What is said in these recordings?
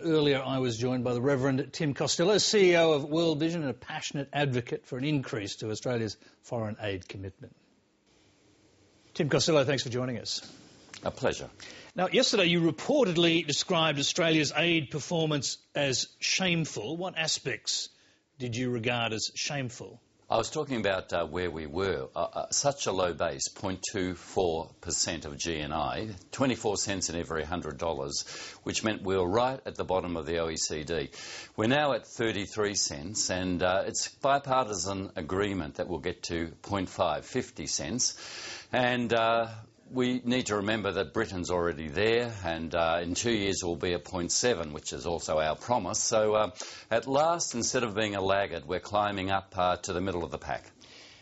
earlier I was joined by the Reverend Tim Costello, CEO of World Vision and a passionate advocate for an increase to Australia's foreign aid commitment. Tim Costello, thanks for joining us. A pleasure. Now, yesterday you reportedly described Australia's aid performance as shameful. What aspects did you regard as shameful? I was talking about where we were. Such a low base, 0.24% of GNI, 24 cents in every $100, which meant we were right at the bottom of the OECD. We're now at 33 cents, and it's bipartisan agreement that we'll get to 0.5, 50 cents. And we need to remember that Britain's already there, and in 2 years we'll be at 0.7, which is also our promise. So at last, instead of being a laggard, we're climbing up to the middle of the pack.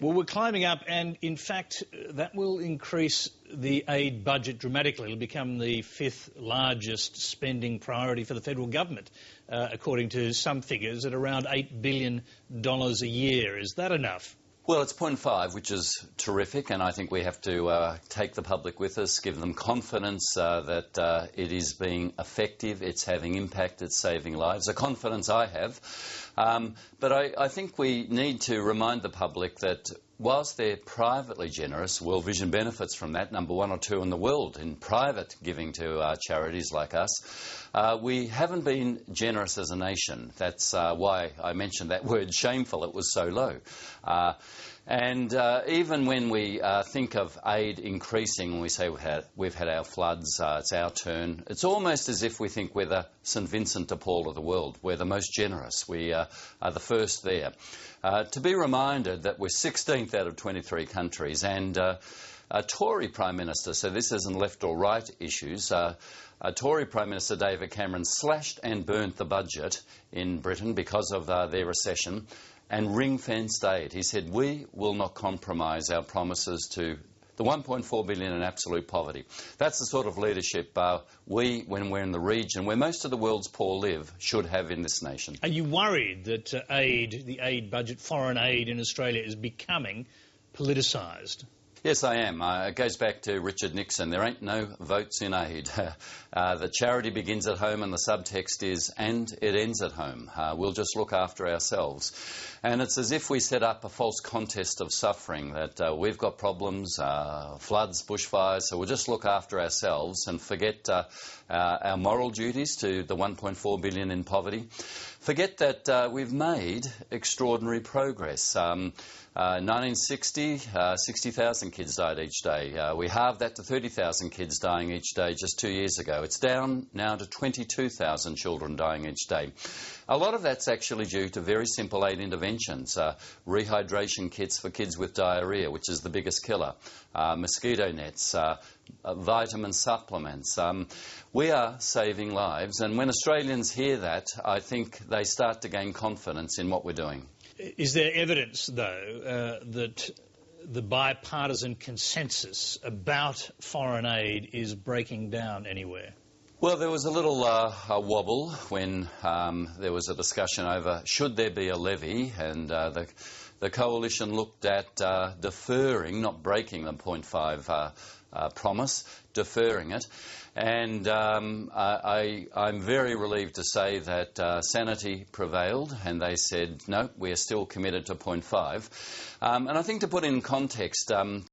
Well, we're climbing up, and in fact that will increase the aid budget dramatically. It'll become the fifth largest spending priority for the federal government, according to some figures, at around $8 billion a year. Is that enough? Well, it's 0.5, which is terrific, and I think we have to take the public with us, give them confidence that it is being effective, it's having impact, it's saving lives, a confidence I have. But I think we need to remind the public that whilst they're privately generous, World Vision benefits from that, number 1 or 2 in the world in private giving to charities like us. We haven't been generous as a nation. That's why I mentioned that word shameful. It was so low. And even when we think of aid increasing, when we say we've had our floods, it's our turn, it's almost as if we think we're the St Vincent de Paul of the world. We're the most generous. We are the first there. To be reminded that we're 16th out of 23 countries, and a Tory Prime Minister, so this isn't left or right issues, Tory Prime Minister David Cameron slashed and burnt the budget in Britain because of their recession and ring-fenced aid. He said, we will not compromise our promises to the 1.4 billion in absolute poverty. That's the sort of leadership we, when we're in the region where most of the world's poor live, should have in this nation. Are you worried that the aid budget, foreign aid in Australia, is becoming politicised? Yes, I am. It goes back to Richard Nixon. There ain't no votes in aid. The charity begins at home and the subtext is, and it ends at home. We'll just look after ourselves. And it's as if we set up a false contest of suffering, that we've got problems, floods, bushfires, so we'll just look after ourselves and forget our moral duties to the 1.4 billion in poverty. Forget that we've made extraordinary progress. 1960, 60,000 kids died each day. We halved that to 30,000 kids dying each day just 2 years ago. It's down now to 22,000 children dying each day. A lot of that's actually due to very simple aid interventions. Rehydration kits for kids with diarrhoea, which is the biggest killer. Mosquito nets, vitamin supplements. We are saving lives, and when Australians hear that, I think they start to gain confidence in what we're doing. Is there evidence, though, that the bipartisan consensus about foreign aid is breaking down anywhere? Well, there was a little wobble when there was a discussion over should there be a levy, and the coalition looked at deferring, not breaking the 0.5 promise, deferring it. And I'm very relieved to say that sanity prevailed, and they said, no, we are still committed to 0.5. And I think to put in context,